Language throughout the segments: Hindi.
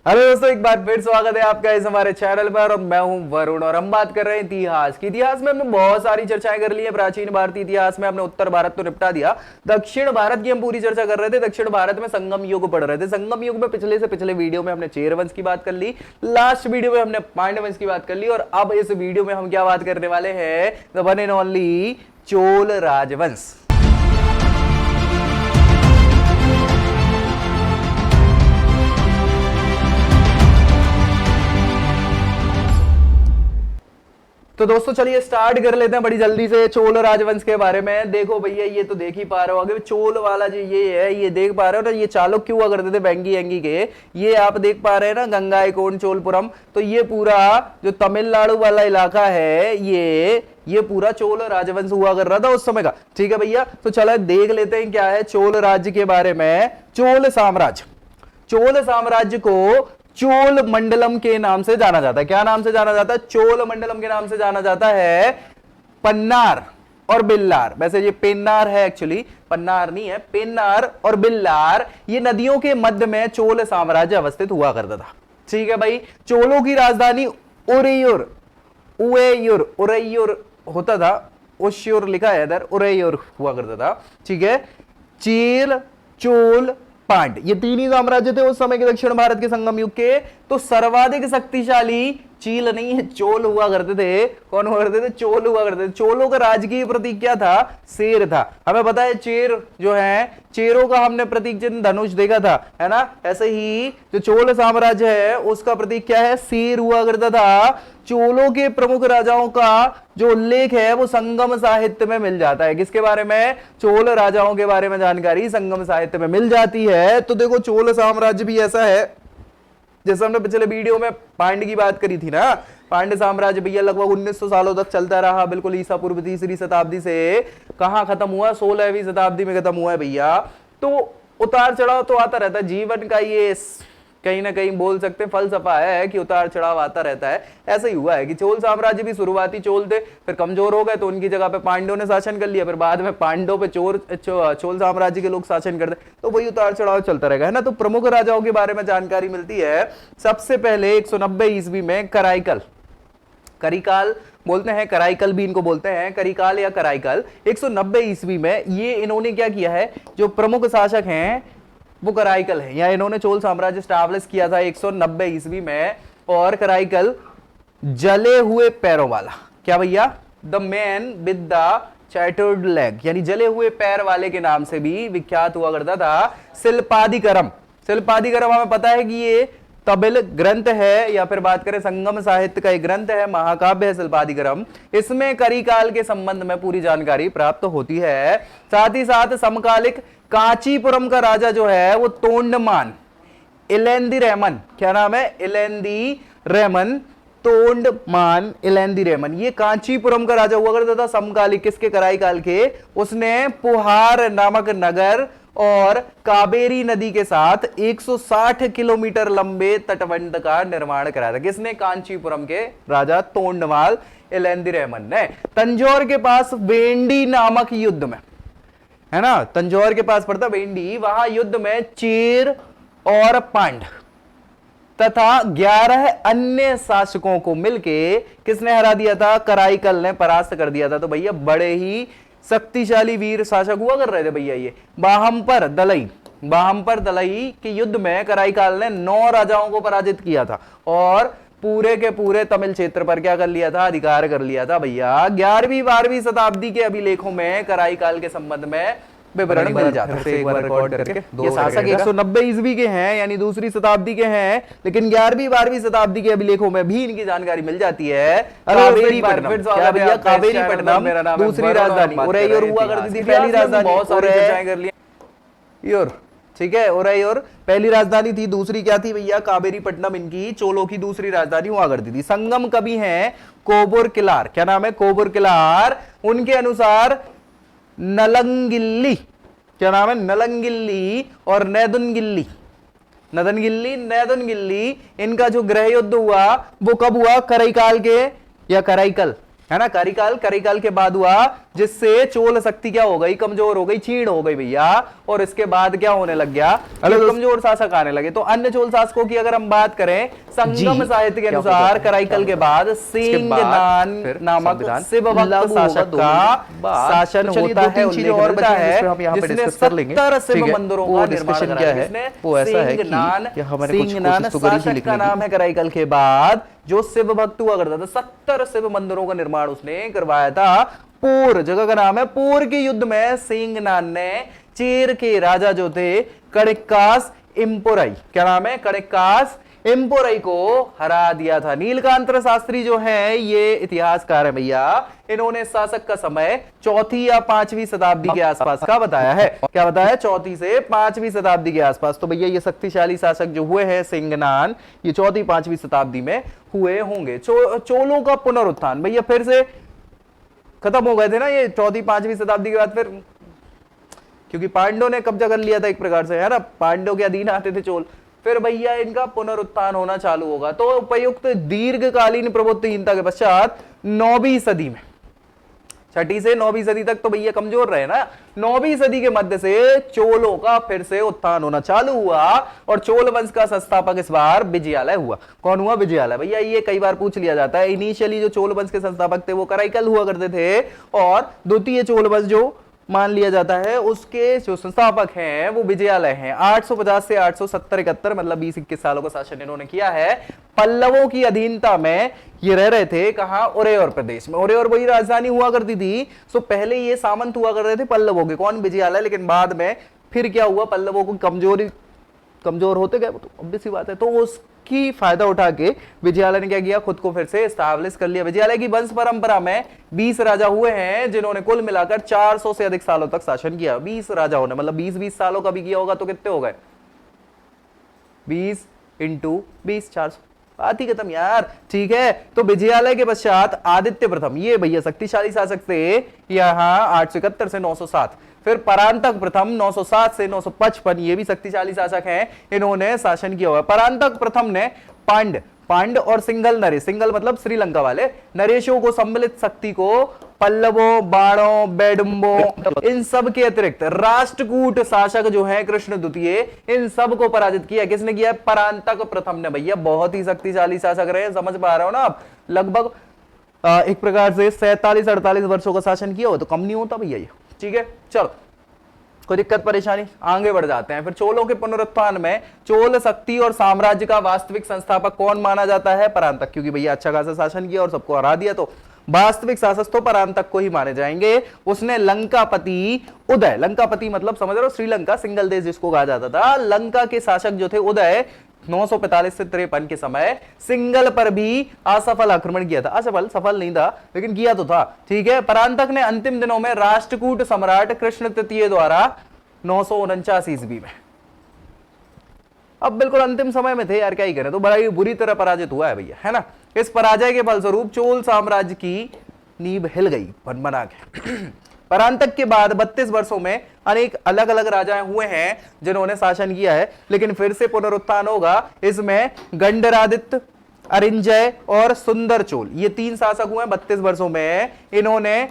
हेलो दोस्तों, एक बार फिर स्वागत है आपका इस हमारे चैनल पर। और मैं हूं वरुण और हम बात कर रहे हैं इतिहास की। इतिहास में हमने बहुत सारी चर्चाएं कर ली है। प्राचीन भारतीय इतिहास में हमने उत्तर भारत तो निपटा दिया, दक्षिण भारत की हम पूरी चर्चा कर रहे थे। दक्षिण भारत में संगम युग पढ़ रहे थे। संगम युग में पिछले से पिछले वीडियो में हमने चेर वंश की बात कर ली, लास्ट वीडियो में हमने पांड्य वंश की बात कर ली, और अब इस वीडियो में हम क्या बात करने वाले हैं? The one and only Chola राजवंश। तो दोस्तों चलिए स्टार्ट कर लेते हैं बड़ी जल्दी से चोल राजवंश के बारे में। देखो भैया, ये तो देख ही पा रहे हो आगे चोल वाला जो ये है, ये देख पा रहे हो ना, ये चालुक्य हुआ करते थे बेंगी एंगी के। ये आप देख पा रहे हैं ना, गंगाईकोंड चोलपुरम। तो ये पूरा जो तमिलनाडु वाला इलाका है, ये पूरा चोल राजवंश हुआ कर रहा था उस समय का। ठीक है भैया, तो चलो देख लेते हैं क्या है चोल राज्य के बारे में। चोल साम्राज्य को चोल मंडलम के नाम से जाना जाता है। क्या नाम से जाना जाता है? चोल मंडलम के नाम से जाना जाता है। पन्नार और बिल्लार, वैसे ये पेन्नार है एक्चुअली, पन्नार नहीं है, पेन्नार और बिल्लार, ये नदियों के मध्य में चोल साम्राज्य अवस्थित हुआ करता था। ठीक है भाई, चोलों की राजधानी उरेयुर होता था। उश्योर लिखा है इधर, उरेयुर हुआ करता था। ठीक है, चील, चोल, पांड, ये तीन ही साम्राज्य थे उस समय के दक्षिण भारत के संगम युग के। तो सर्वाधिक शक्तिशाली चील नहीं है, चोल हुआ करते थे। कौन हुआ करते थे? चोल हुआ करते थे। चोलों का राजकीय प्रतीक क्या था? शेर था। हमें पता है चेर जो है, चेरों का हमने प्रतीक चिन्ह धनुष देखा था, है ना। ऐसे ही जो चोल साम्राज्य है उसका प्रतीक क्या है? शेर हुआ करता था। चोलों के प्रमुख राजाओं का जो उल्लेख है वो संगम साहित्य में मिल जाता है। किसके बारे में? चोल राजाओं के बारे में जानकारी संगम साहित्य में मिल जाती है। तो देखो चोल साम्राज्य भी ऐसा है, जैसे हमने पिछले वीडियो में पांड्य की बात करी थी ना। पांड्य साम्राज्य भैया लगभग 1900 सालों तक चलता रहा, बिल्कुल ईसा पूर्व 3री शताब्दी से। कहां खत्म हुआ? 16वीं शताब्दी में खत्म हुआ है भैया। तो उतार चढ़ाव तो आता रहता है, जीवन का ये कहीं ना कहीं बोल सकते हैं फलसफा है कि उतार चढ़ाव आता रहता है। ऐसा ही हुआ है कि चोल साम्राज्य भी शुरुआती चोल थे, फिर कमजोर हो गए तो उनकी जगह पे पांड्यों ने शासन कर लिया, फिर बाद में पांड्यों पे चोल साम्राज्य के लोग शासन करते, तो वही उतार चढ़ाव चलता रहेगा, है ना। तो प्रमुख राजाओं के बारे में जानकारी मिलती है। सबसे पहले 190 ईस्वी में करिकाल बोलते हैं, कराईकल भी इनको बोलते हैं, करिकाल या कराईकल। 190 ईस्वी में ये इन्होंने क्या किया है, जो प्रमुख शासक हैं वो कराईकल है। या इन्होंने चोल साम्राज्य स्टैब्लिश किया था 190 ईस्वी में। और कराईकल जले हुए पैरों वाला, क्या भैया? The man with the chattered leg, यानी जले हुए पैर वाले के नाम से भी विख्यात हुआ करता था। शिल्पादिकरम हमें पता है कि ये तमिल ग्रंथ है, या फिर बात करें संगम साहित्य का एक ग्रंथ है, महाकाव्य है शिल्पादिकरम। इसमें करिकाल के संबंध में पूरी जानकारी प्राप्त होती है। साथ ही साथ समकालिक कांचीपुरम का राजा जो है वो तोंडमान इलेंदी रेमन, क्या नाम है? इलेंदी रेमन, तोंडमान इलेंदी रेमन, ये कांचीपुरम का राजा हुआ करता था समकालिक, किसके? कराईकाल के। उसने पुहार नामक नगर और कावेरी नदी के साथ 160 किलोमीटर लंबे तटबंध का निर्माण कराया था। किसने? कांचीपुरम के राजा तोंडमाल इलेंदी रेमन ने। तंजौर के पास वेंडी नामक युद्ध में, है ना, तंजौर के पास पड़ता वेंडी, वहां युद्ध में चेर और पांड तथा 11 अन्य शासकों को मिलके किसने हरा दिया था? कराईकल ने परास्त कर दिया था। तो भैया बड़े ही शक्तिशाली वीर शासक हुआ कर रहे थे भैया ये। बाहमपर दलई के युद्ध में कराईकाल ने 9 राजाओं को पराजित किया था और पूरे के पूरे तमिल क्षेत्र पर क्या कर लिया था? अधिकार कर लिया था भैया। 11वीं 12वीं शताब्दी के अभिलेखों में कराईकाल के संबंध में विवरण मिल जाता है। एक बार रिकॉर्ड करके ये शासक 190 ईस्वी के हैं, यानी 2री शताब्दी के हैं, लेकिन 11वीं 12वीं शताब्दी के अभिलेखों में भी इनकी जानकारी मिल जाती है। कावेरीपट्टनम, क्या भैया? कावेरीपट्टनम दूसरी राजधानी, उरेयूर हुआ करती थी पहली राजधानी। बहुत सारी चर्चाएं कर ली। ठीक है, उरेयूर पहली राजधानी थी, दूसरी क्या थी भैया? कावेरीपट्टनम इनकी चोलों की दूसरी राजधानी हुआ करती थी। संगम कवि हैं कोबुर किलार, क्या नाम है? कोबुर किलार। उनके अनुसार नलंगिल्ली, क्या नाम है? नलंगिल्ली और नैदुनगिल्ली, इनका जो गृह युद्ध हुआ वो कब हुआ? कराईकाल के, या कराईकल, है ना, कराईकाल के बाद हुआ। जिससे चोल शक्ति क्या हो गई, कमजोर हो गई, क्षीण हो गई भैया। और इसके बाद क्या होने लग गया, कमजोर शासक आने लगे। तो अन्य चोल शासकों की अगर हम बात करें, संगम साहित्य के अनुसार कराईकल के बाद सिंघनान नामक शिव भक्त शासक का शासन होता है। और बता है जिसने 70 शिव मंदिरों का निर्माण कराया है। वो ऐसा है कि सिंघनान शासक का नाम है कराईकल के बाद जो शिव भक्त हुआ करता था। 70 शिव मंदिरों का निर्माण उसने करवाया था। पूर जगह का नाम है। पूर के युद्ध में सिंघनान ने चेर के राजा जो थे कणिक्कास इम्पोराई, क्या नाम है, कणिक्कास इम्पोराई को हरा दिया था। नीलकांत शास्त्री जो है ये इतिहासकार है भैया। इन्होंने शासक का समय 4वीं या 5वीं शताब्दी के आसपास का बताया है। क्या बताया, 4वीं से 5वीं शताब्दी के आसपास। तो भैया ये शक्तिशाली शासक जो हुए हैं सिंघनान, ये 4वीं 5वीं शताब्दी में हुए होंगे। चोलों का पुनरुत्थान भैया फिर से खत्म हो गए थे ना ये 4वीं 5वीं शताब्दी के बाद, फिर क्योंकि पांडवों ने कब्जा कर लिया था एक प्रकार से, है ना, पांडवों के अधीन आते थे चोल। फिर भैया इनका पुनरुत्थान होना चालू होगा। तो उपयुक्त दीर्घकालीन प्रभुत्वहीनता के पश्चात 9वीं सदी में, 6वीं से 9वीं सदी तक तो भैया कमजोर रहे ना। 9वीं सदी के मध्य से चोलों का फिर से उत्थान होना चालू हुआ और चोल वंश का संस्थापक इस बार विजयालय हुआ। कौन हुआ, विजयालय। भैया ये कई बार पूछ लिया जाता है। इनिशियली जो चोल वंश के संस्थापक थे वो कराईकल हुआ करते थे और द्वितीय चोल वंश जो मान लिया जाता है उसके जो संस्थापक हैं वो विजयालय हैं। 850 से 870-71 मतलब 20-21 सालों का शासन इन्होंने किया है। पल्लवों की अधीनता में ये रह रहे थे। कहां, उरेयर प्रदेश में। उरेयर वही राजधानी हुआ करती थी। सो पहले ये सामंत हुआ कर रहे थे पल्लवों के, कौन, विजयालय। लेकिन बाद में फिर क्या हुआ, पल्लवों को कमजोर होते गए, तो ऑब्वियस सी बात है। तो उसकी फायदा उठा के विजयालय ने क्या किया, खुद को फिर से एस्टैब्लिश कर लिया। विजयालय की वंश परंपरा में 20 राजा हुए हैं जिन्होंने कुल मिलाकर 400 से अधिक सालों तक शासन किया। 20 राजाओं ने, मतलब 20-20 सालों का भी किया होगा तो कितने हो गए, 20 × 20 400, बात ही खत्म यार। ठीक है, तो विजयालय के पश्चात आदित्य प्रथम, ये भैया शक्तिशाली शासक थे, यहां 871 से 907। फिर परांतक प्रथम 907 से 955, ये भी शक्तिशाली शासक हैं, इन्होंने शासन किया हुआ। परांतक प्रथम ने पांड और सिंगल नरेश, सिंगल मतलब श्रीलंका वाले नरेशों को सम्मिलित शक्ति को पल्लवों, बाणों, बेडुम्बों, इन सब के अतिरिक्त राष्ट्रकूट शासक जो है कृष्ण द्वितीय, इन सब को पराजित किया। किसने किया, परांतक प्रथम ने। भैया बहुत ही शक्तिशाली शासक रहे, समझ पा रहे हो ना आप। लगभग एक प्रकार से 47-48 वर्षों का शासन किया हो तो कम नहीं होता भैया ये। ठीक है, चलो कोई दिक्कत परेशानी, आगे बढ़ जाते हैं। फिर चोलों के पुनरुत्थान में चोल शक्ति और साम्राज्य का वास्तविक संस्थापक कौन माना जाता है, परांतक। क्योंकि भैया अच्छा खासा शासन किया और सबको हरा दिया, तो वास्तविक शासक तो परांतक को ही माने जाएंगे। उसने लंकापति उदय, लंकापति मतलब समझ रहे हो, श्रीलंका सिंगल देश जिसको कहा जाता था, लंका के शासक जो थे उदय 945 से 53 के समय सिंगल पर भी असफल आक्रमण किया था। असफल, सफल नहीं था लेकिन किया तो था। ठीक है, परांतक ने अंतिम दिनों में राष्ट्रकूट सम्राट कृष्ण तृतीय द्वारा 949 ईस्वी में, अब बिल्कुल अंतिम समय में थे यार, क्या ही करें, तो बड़ा बुरी तरह पराजित हुआ है भैया, है ना। इस पराजय के फलस्वरूप चोल साम्राज्य की नींव हिल गई बना के। परांतक के बाद 32 वर्षों में अनेक अलग अलग राजाएं हुए हैं जिन्होंने शासन किया है, लेकिन फिर से पुनरुत्थान होगा। इसमें गंडरादित्य, अरिंजय और सुंदर चोल, ये 3 शासक हुए हैं 32 वर्षों में। इन्होंने,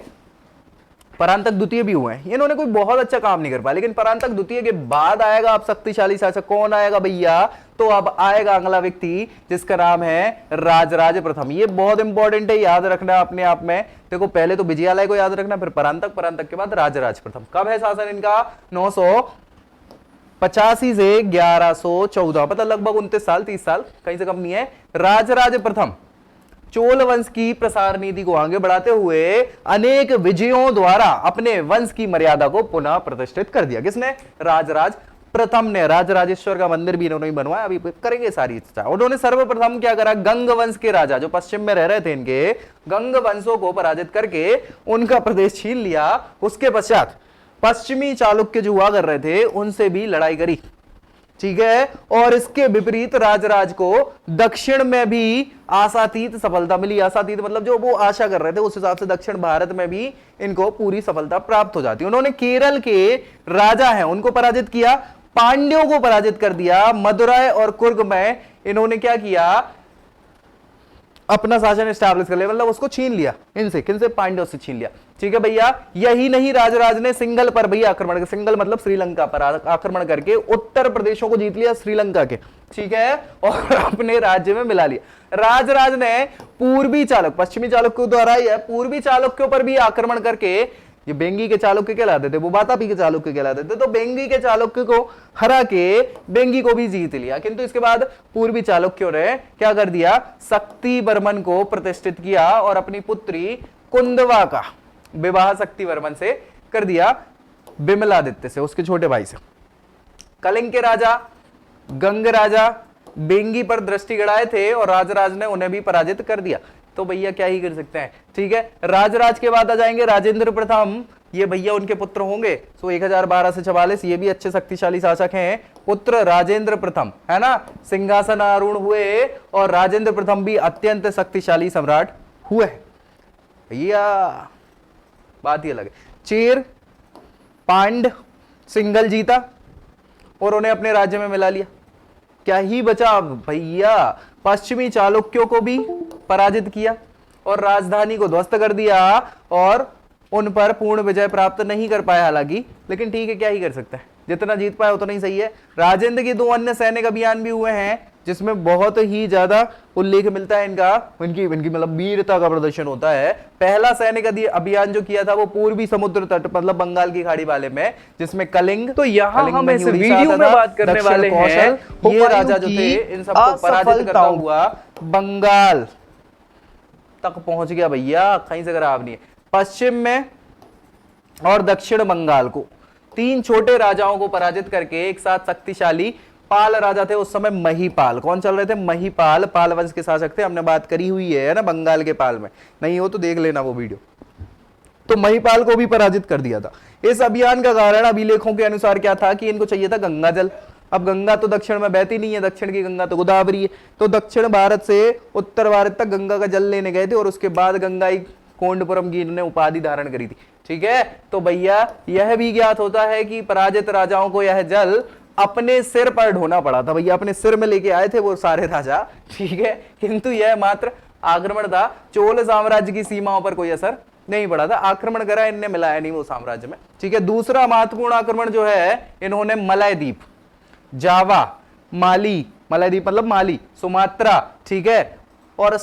परांतक द्वितीय भी हुए हैं, इन्होंने कोई बहुत अच्छा काम नहीं कर पाया। लेकिन परांतक द्वितीय के बाद आएगा अब शक्तिशाली शासक, कौन आएगा भैया, तो अब आएगा अगला व्यक्ति जिसका नाम है राजराज प्रथम। ये बहुत इंपॉर्टेंट है, याद रखना अपने आप में। देखो पहले तो विजयालय को याद रखना, फिर परांतक के बाद राजराज प्रथम। कब है शासन इनका, 985 से 1114, मतलब लगभग 29 साल, 30 साल, कहीं से कम नहीं है। राजराज प्रथम चोल वंश की प्रसार नीति को आगे बढ़ाते हुए अनेक विजयों द्वारा अपने वंश की मर्यादा को पुनः प्रतिष्ठित कर दिया। किसने, राजराज प्रथम ने। राजराजेश्वर का मंदिर भी इन्होंने बनवाया, अभी करेंगे सारी चर्चा। उन्होंने सर्वप्रथम क्या करा, गंग वंश के राजा जो पश्चिम में रह रहे थे, इनके गंग वंशों को पराजित करके उनका प्रदेश छीन लिया। उसके पश्चात पश्चिमी चालुक्य जो हुआ कर रहे थे उनसे भी लड़ाई करी। ठीक है, और इसके विपरीत राजराज को दक्षिण में भी आशातीत सफलता मिली। आशातीत मतलब जो वो आशा कर रहे थे उस हिसाब से दक्षिण भारत में भी इनको पूरी सफलता प्राप्त हो जाती। उन्होंने केरल के राजा हैं उनको पराजित किया, पांड्यों को पराजित कर दिया। मदुरै और कुर्ग में इन्होंने क्या किया, अपना शासन स्टैब्लिश कर लिया, मतलब उसको छीन लिया इनसे, किनसे, पांड्यों से छीन लिया। ठीक है भैया, यही नहीं, राजराज ने सिंघल पर भैया आक्रमण कर, सिंघल मतलब श्रीलंका पर आक्रमण करके उत्तर प्रदेशों को जीत लिया, श्रीलंका के। ठीक है, और अपने राज्य में मिला लिया। राजराज ने पूर्वी चालुक्य, पश्चिमी चालुक्यों द्वारा ही है, पूर्वी चालुक्यों पर भी आक्रमण करके, ये बेंगी के चालुक्य कहलाते थे, वो वातापी के चालुक्य कहलाते थे, तो बेंगी के चालुक्य को हरा के बेंगी को भी जीत लिया। किंतु इसके बाद पूर्वी चालुक्यों ने क्या कर दिया, शक्ति वर्मन को प्रतिष्ठित किया और अपनी पुत्री कुंदवा का विवाह शक्ति वर्मन से कर दिया, विमलादित्य से, उसके छोटे भाई से। कलिंग के राजा गंग राजा बेंगी पर दृष्टि गड़ाए थे और राजराज ने उन्हें भी पराजित कर दिया। तो भैया क्या ही कर सकते हैं। ठीक है, राजराज के बाद आ जाएंगे राजेंद्र प्रथम, ये भैया उनके पुत्र होंगे। सो 1012 से 44, ये भी अच्छे शक्तिशाली शासक हैं। पुत्र राजेंद्र प्रथम, है ना, सिंहासन आरूढ़ हुए और राजेंद्र प्रथम भी अत्यंत शक्तिशाली सम्राट हुए भैया, बात ही अलग है। चेर पांड सिंघल जीता और उन्हें अपने राज्य में मिला लिया। क्या ही बचा भैया, पश्चिमी चालुक्यों को भी पराजित किया और राजधानी को ध्वस्त कर दिया और उन पर पूर्ण विजय प्राप्त नहीं कर पाया हालांकि, लेकिन ठीक है, क्या ही कर सकता है, जितना जीत पाया उतना ही सही है। राजेंद्र के 2 अन्य सैनिक अभियान भी हुए हैं जिसमें बहुत ही ज्यादा उल्लेख मिलता है इनका, इनकी मतलब वीरता का प्रदर्शन होता है। पहला सैनिक अभियान जो किया था वो पूर्वी समुद्र तट मतलब बंगाल की खाड़ी वाले में, जिसमें कलिंग, तो यहाँ हम इस वीडियो में बात करने वाले हैं ये राजा जो थे इन सबको पराजित करता हुआ बंगाल तक पहुंच गया भैया, कहीं से खराब नहीं है। पश्चिम में और दक्षिण बंगाल को 3 छोटे राजाओं को पराजित करके एक साथ शक्तिशाली पाल राजा थे उस समय, महिपाल। कौन चल रहे थे, महिपाल, पाल वंश के शासक थे, हमने बात करी हुई है ना बंगाल के पाल में, नहीं हो तो देख लेना वो वीडियो। तो महिपाल को भी पराजित कर दिया था। इस अभियान का कारण अभिलेखों के अनुसार क्या था कि इनको चाहिए था गंगा जल। अब गंगा तो दक्षिण में बहती नहीं है, दक्षिण की गंगा तो गोदावरी है, तो दक्षिण भारत से उत्तर भारत तक गंगा का जल लेने गए थे और उसके बाद गंगाई कोंडपुरम की इन्होंने उपाधि धारण करी थी। ठीक है, तो भैया यह भी ज्ञात होता है कि पराजित राजाओं को यह जल अपने सिर पर ढोना पड़ा था भैया, अपने सिर में लेके आए थे वो सारे राजा। ठीक है, किंतु यह मात्र आक्रमण था, चोल साम्राज्य की सीमाओं पर कोई असर नहीं पड़ा था, आक्रमण करा इनने, मिलाया नहीं वो साम्राज्य में। ठीक है, दूसरा महत्वपूर्ण आक्रमण जो है इन्होंने मलय द्वीप, जावा, माली, मलय द्वीप मतलब माली, सुमात्रा, ठीक है, और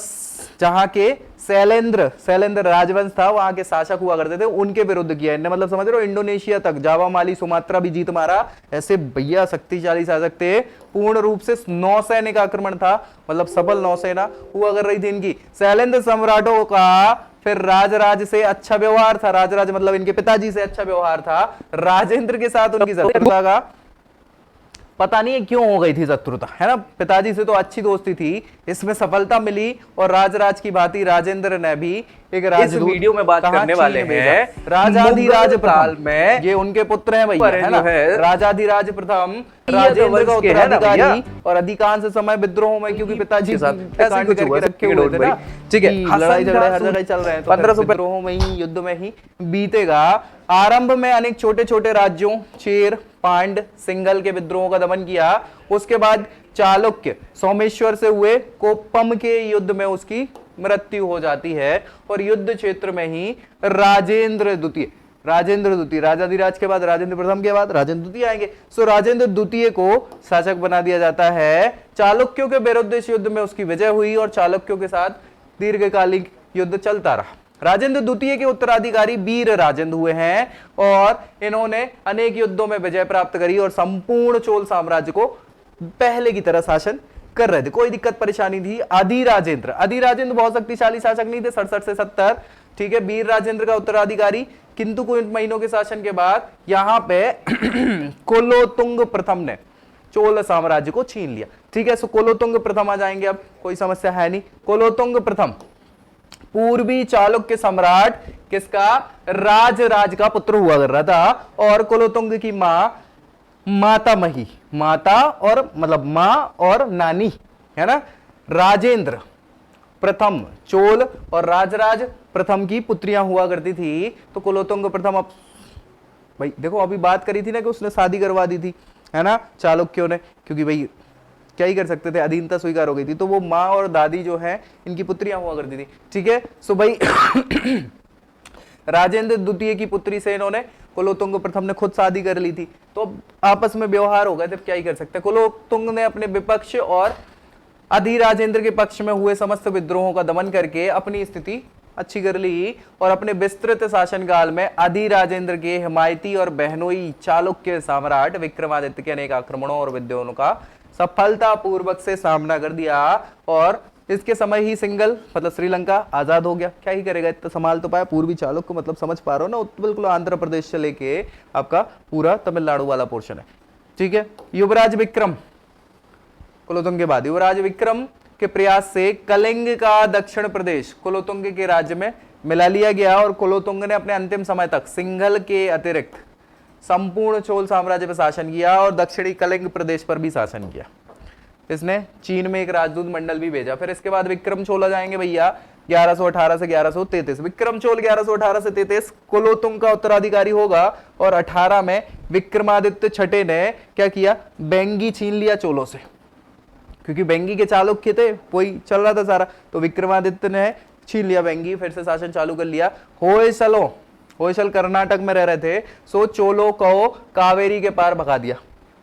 जहां के शैलेंद्र राजवंश था वहां के शासक हुआ करते थे, उनके विरुद्ध किया इनने, मतलब समझ रहे हो, इंडोनेशिया तक जावा, माली, सुमात्रा भी जीत मारा। ऐसे भैया शक्तिशाली शासक थे। पूर्ण रूप से नौसैनिक आक्रमण था, मतलब सफल नौसेना हुआ कर रही थी इनकी। शैलेंद्र सम्राटों का फिर राजराज से अच्छा व्यवहार था, राजराज मतलब इनके पिताजी से अच्छा व्यवहार था। राजेंद्र के साथ उनकी शत्रुता का पता नहीं क्यों हो गई थी शत्रुता, है ना, पिताजी से तो अच्छी दोस्ती थी, इसमें सफलता मिली और राजराज की भांति राजेंद्र ने भी एक राजदूत, इस वीडियो में बात करने वाले हैं राजाधिराज प्रथम में, ये उनके पुत्र हैं भैया, है ना, राजाधिराज प्रथम राजेंद्र का उत्तराधिकारी और अधिकांश समय विद्रोह में, क्योंकि पिताजी कांड करके रखे हुए थे ना, ठीक है, लड़ाई झगड़े हर जगह चल रहे हैं, तो 1500 विद्रोह में ही, युद्ध में ही बीतेगा। आरंभ में अनेक छोटे छोटे राज्यों चेर, पांड, सिंघल के विद्रोहों का दमन किया। उसके बाद चालुक्य सोमेश्वर से हुए कोप्पम के युद्ध में उसकी मृत्यु हो जाती है और युद्ध क्षेत्र में ही राजेंद्र द्वितीय राजाधिराज के बाद राजेंद्र प्रथम के बाद राजेंद्र द्वितीय आएंगे। सो राजेंद्र द्वितीय को शासक बना दिया जाता है। चालुक्यों के विरुद्ध इस युद्ध में उसकी विजय हुई और चालुक्यों के साथ दीर्घकालिक युद्ध चलता रहा। राजेंद्र द्वितीय के उत्तराधिकारी वीर राजेंद्र हुए हैं और इन्होंने अनेक युद्धों में विजय प्राप्त करी और संपूर्ण चोल साम्राज्य को पहले की तरह शासन कर रहे थे, कोई दिक्कत परेशानी थी। अधिराजेंद्र बहुत शक्तिशाली शासक नहीं थे, 67 से 70, ठीक है, वीर राजेंद्र का उत्तराधिकारी, किंतु कुछ महीनों के शासन के बाद यहाँ पे कुलोतुंग प्रथम ने चोल साम्राज्य को छीन लिया। ठीक है, सो कुलोतुंग प्रथम आ जाएंगे, अब कोई समस्या है नहीं। कुलोतुंग प्रथम पूर्वी चालुक्य सम्राट किसका, राजराज का पुत्र हुआ कर रहा था और कुलोतुंग की माँ मातामही, माता और मतलब माँ और नानी, है ना, राजेंद्र प्रथम चोल और राजराज प्रथम की पुत्रियां हुआ करती थी। तो कुलोतुंग प्रथम, अब भाई देखो अभी बात करी थी ना कि उसने शादी करवा दी थी, है ना, चालुक्यों ने, क्योंकि भाई क्या ही कर सकते थे, अधीनता स्वीकार हो गई थी। तो वो माँ और दादी जो है इनकी पुत्रियां हुआ करती थी, ठीक है। सो भाई राजेंद्र द्वितीय की पुत्री से इन्होंने कुलोत्तुंग प्रथम ने खुद शादी कर ली थी, तो आपस में व्यवहार हो गए थे, क्या ही कर सकते। कुलोत्तुंग ने अपने विपक्ष और अधिराजेंद्र के पक्ष में हुए समस्त विद्रोहों का दमन करके अपनी स्थिति अच्छी कर ली और अपने विस्तृत शासनकाल में अधिराजेंद्र के हिमायती और बहनोई चालुक्य सम्राट विक्रमादित्य के अनेक आक्रमणों और विद्रोहों का सफलता पूर्वक से सामना कर दिया और इसके समय ही सिंगल मतलब श्रीलंका आजाद हो गया। क्या ही करेगा, इतना संभाल तो पाया। पूर्वी चालुक्य मतलब समझ पा रहे हो ना, बिल्कुल आंध्र प्रदेश से लेके आपका पूरा तमिलनाडु वाला पोर्शन है, ठीक है। युवराज विक्रम कुलोत्तुंग के बाद युवराज विक्रम के प्रयास से कलिंग का दक्षिण प्रदेश कुलोत्तुंग के राज्य में मिला लिया गया और कुलोत्तुंग ने अपने अंतिम समय तक सिंघल के अतिरिक्त संपूर्ण चोल साम्राज्य पर शासन किया और दक्षिणी कलिंग प्रदेश पर भी शासन किया। इसने चीन में एक राजदूत मंडल भी भेजा। फिर इसके बाद विक्रम चोल आ जाएंगे भैया 1118 से 1133। विक्रम चोल 1118 से 33 कुलोत्तुंग का उत्तराधिकारी होगा और 18 में विक्रमादित्य छठे ने क्या किया, बेंगी छीन लिया चोलों से, क्योंकि बेंगी के चालुक्य थे, वही चल रहा था सारा, तो विक्रमादित्य ने छीन लिया बेंगी, फिर से शासन चालू कर लिया। होयसल कर्नाटक में रह रहे थे, सो चोलों को कावेरी के पार भगा दिया।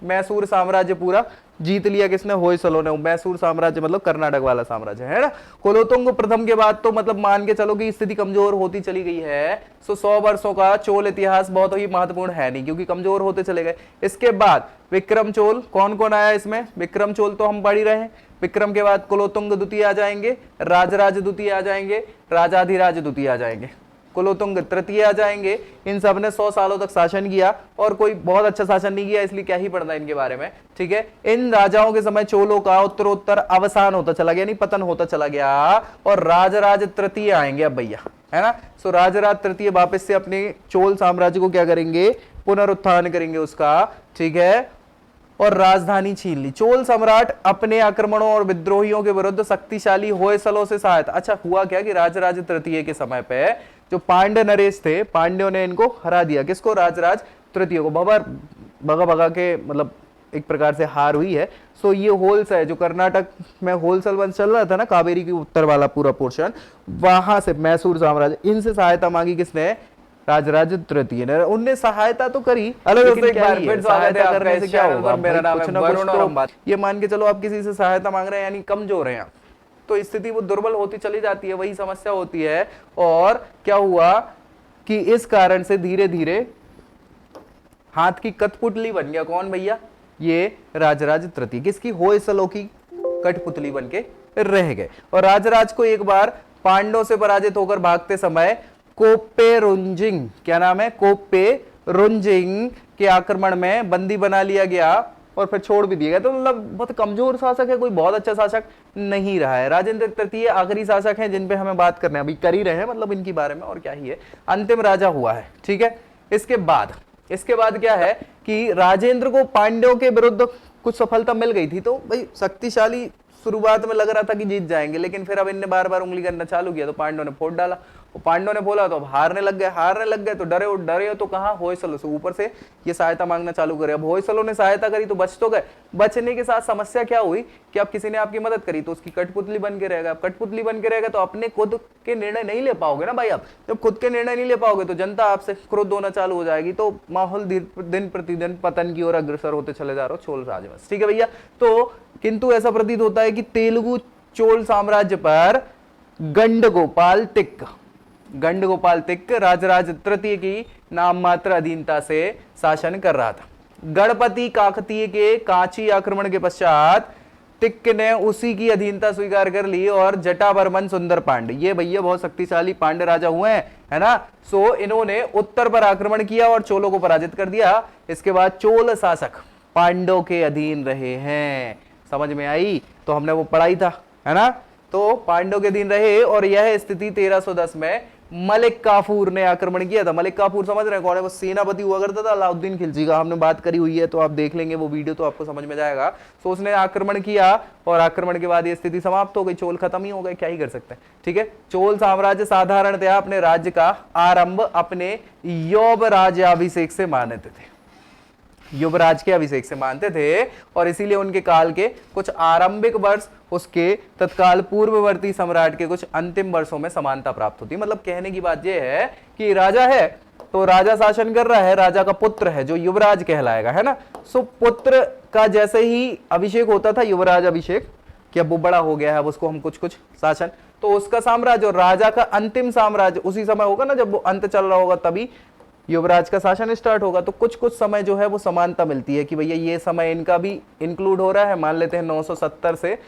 मैसूर साम्राज्य पूरा जीत लिया किसने, होयसलों ने। मैसूर साम्राज्य मतलब कर्नाटक वाला साम्राज्य है ना। कुलोत्तुंग प्रथम के बाद तो मतलब मान के चलो कि स्थिति कमजोर होती चली गई है। सो 100 वर्षों का चोल इतिहास बहुत ही महत्वपूर्ण है नहीं, क्योंकि कमजोर होते चले गए। इसके बाद विक्रम चोल, कौन कौन आया इसमें, विक्रम चोल तो हम पढ़ ही रहे हैं। विक्रम के बाद कुलोत्तुंग द्वितीय आ जाएंगे, राजराज द्वितीय आ जाएंगे, राजाधिराज द्वितीय आ जाएंगे, कुलोत्तुंग तृतीय आ जाएंगे। इन सब ने 100 सालों तक शासन किया और कोई बहुत अच्छा शासन नहीं किया, इसलिए क्या ही पढ़ना इनके बारे में, ठीक है। इन राजाओं के समय चोलों का उत्तरोत्तर अवसान होता चला गया, यानी पतन होता चला गया और राजराज तृतीय आएंगे अब भैया, है ना। सो राजराज तृतीय वापस से अपने चोल साम्राज्य को क्या करेंगे, पुनरुत्थान करेंगे उसका, ठीक है, और राजधानी छीन ली। चोल सम्राट अपने आक्रमणों और विद्रोहियों के विरुद्ध शक्तिशाली होयसलों से सहायता। अच्छा हुआ क्या कि राजराज तृतीय के समय पे जो पांड्य नरेश थे, पांड्यों ने इनको हरा दिया। किसको, राजराज तृतीय को। भगा भगा के मतलब एक प्रकार से हार हुई है। सो ये होल्स है जो कर्नाटक में होलसेल वंश चल रहा था ना, कावेरी के उत्तर वाला पूरा पोर्शन, वहां से मैसूर साम्राज्य, इनसे सहायता मांगी किसने, राजराज तृतीय ने। उनने सहायता तो करी, ये मान के चलो आप किसी से सहायता मांग रहे हैं यानी कमजोर हैं, तो स्थिति वो दुर्बल होती चली जाती है, वही समस्या होती है। और क्या हुआ कि इस कारण से धीरे धीरे हाथ की कठपुतली बन गया। कौन भैया, ये राजराज तृतीय, किसकी, होयसलों की कठपुतली बन के रह गए। और राजराज को एक बार पांडवों से पराजित होकर भागते समय कोप्पेरुंजिंग, क्या नाम है, कोप्पेरुंजिंग के आक्रमण में बंदी बना लिया गया और फिर छोड़ भी दिया गया। तो मतलब बहुत कमजोर शासक है, कोई बहुत अच्छा शासक नहीं रहा है। राजेंद्र तृतीय आखिरी शासक हैं जिन पे हमें बात करना है, अभी कर ही रहे हैं मतलब इनके बारे में, और क्या ही है, अंतिम राजा हुआ है, ठीक है। इसके बाद क्या है कि राजेंद्र को पांड्यों के विरुद्ध कुछ सफलता मिल गई थी, तो भाई शक्तिशाली शुरुआत में लग रहा था कि जीत जाएंगे, लेकिन फिर अब इनने बार बार उंगली करना चालू किया तो पांड्यों ने फोड़ डाला। पांडवों ने बोला तो अब हारने लग गए तो डरे तो कहां, होयसलों से। ऊपर से ये सहायता मांगना चालू करे। अब होयसलों ने सहायता करी तो बच तो गए। बचने के साथ समस्या क्या हुई कि अब किसी ने आपकी मदद करी तो उसकी कठपुतली बन के रहेगा। अब कठपुतली बन के रहेगा तो अपने खुद के निर्णय नहीं ले पाओगे ना भाई। आप जब खुद के निर्णय नहीं ले पाओगे तो जनता आपसे क्रोध होना चालू हो जाएगी, तो माहौल दिन प्रतिदिन पतन की ओर अग्रसर होते चले जा रहे हो चोल राजवंश, ठीक है भैया। तो किंतु ऐसा प्रतीत होता है कि तेलुगु चोल साम्राज्य पर गंडगोपाल तिक्क राजराज तृतीय की नाम मात्र अधीनता से शासन कर रहा था। गणपति काकतीय के कांची आक्रमण के पश्चात तिक्क ने उसी की अधीनता स्वीकार कर ली और जटावर्मन सुंदर पांड्य, ये भैया बहुत शक्तिशाली पांड्य राजा हुए हैं, है ना। सो इन्होंने उत्तर पर आक्रमण किया और चोलों को पराजित कर दिया। इसके बाद चोल शासक पांड्यों के अधीन रहे हैं। समझ में आई, तो हमने वो पढ़ाई था, है ना। तो पांड्यों के अधीन रहे और यह स्थिति 1310 में मलिक काफूर ने आक्रमण किया था। मलिक काफूर समझ रहे हैं कौन है, वो सेनापति हुआ करता था अलाउद्दीन खिलजी का, हमने बात करी हुई है, तो आप देख लेंगे वो वीडियो तो आपको समझ में जाएगा। तो उसने आक्रमण किया और आक्रमण के बाद ये स्थिति समाप्त हो गई, चोल खत्म ही हो गए, क्या ही कर सकते हैं, ठीक है। चोल साम्राज्य साधारणतया अपने राज्य का आरंभ अपने यौव राज्याभिषेक से मानते थे। युवराज के अभिषेक से मानते थे और इसीलिए उनके काल के कुछ आरंभिक वर्ष उसके तत्काल पूर्ववर्ती सम्राट के कुछ अंतिम वर्षों में समानता प्राप्त होती है। मतलब कहने की बात यह है कि राजा है तो राजा शासन कर रहा है, राजा का पुत्र है जो युवराज कहलाएगा, है ना। सो पुत्र का जैसे ही अभिषेक होता था, युवराज अभिषेक, कि अब वो बड़ा हो गया है, अब उसको हम कुछ कुछ शासन, तो उसका साम्राज्य और राजा का अंतिम साम्राज्य उसी समय होगा ना, जब वो अंत चल रहा होगा तभी युवराज का शासन स्टार्ट होगा। तो कुछ कुछ समय जो है वो समानता मिलती है कि भैया ये समय इनका भी इंक्लूड हो रहा है। मान लेते हैं 970 से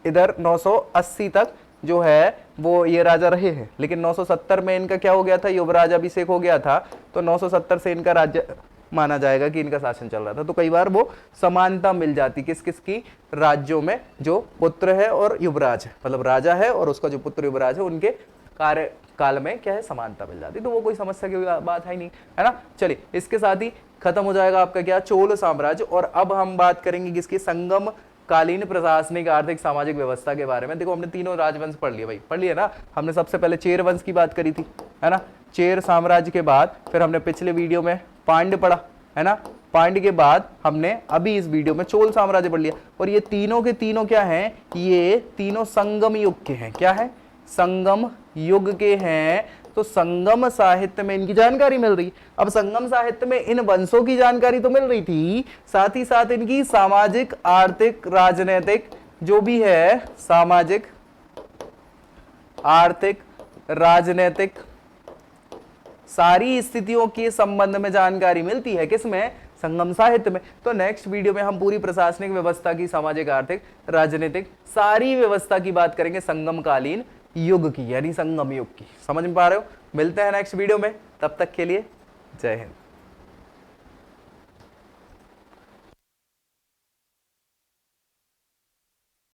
इधर 980 तक जो है वो ये राजा रहे हैं, लेकिन 970 में इनका क्या हो गया था, युवराज अभिषेक हो गया था, तो 970 से इनका राज्य माना जाएगा कि इनका शासन चल रहा था। तो कई बार वो समानता मिल जाती किस किस की, राज्यों में जो पुत्र है और युवराज है, मतलब राजा है और उसका जो पुत्र युवराज है, उनके कार्यकाल में क्या है, समानता मिल जाती। तो वो कोई समस्या की बात है नहीं, है ना। चलिए, इसके साथ ही खत्म हो जाएगा आपका क्या, चोल साम्राज्य। और अब हम बात करेंगे किसकी, संगम कालीन प्रशासनिक आर्थिक सामाजिक व्यवस्था के बारे में। देखो हमने तीनों राजवंश पढ़ लिए भाई, पढ़ लिए ना। हमने सबसे पहले चेर वंश की बात करी थी, है ना। चेर साम्राज्य के बाद फिर हमने पिछले वीडियो में पांड्य पढ़ा, है ना। पांड्य के बाद हमने अभी इस वीडियो में चोल साम्राज्य पढ़ लिया। और ये तीनों के तीनों क्या हैं, ये तीनों संगम युग के हैं। क्या है, संगम युग के हैं। तो संगम साहित्य में इनकी जानकारी मिल रही। अब संगम साहित्य में इन वंशों की जानकारी तो मिल रही थी, साथ ही साथ इनकी सामाजिक आर्थिक राजनीतिक जो भी है, सामाजिक आर्थिक राजनीतिक सारी स्थितियों के संबंध में जानकारी मिलती है, किसमें, संगम साहित्य में। तो नेक्स्ट वीडियो में हम पूरी प्रशासनिक व्यवस्था की, सामाजिक आर्थिक राजनीतिक सारी व्यवस्था की बात करेंगे संगमकालीन युग की, यानी संगम युग की। समझ में पा रहे हो। मिलते हैं नेक्स्ट वीडियो में, तब तक के लिए जय हिंद।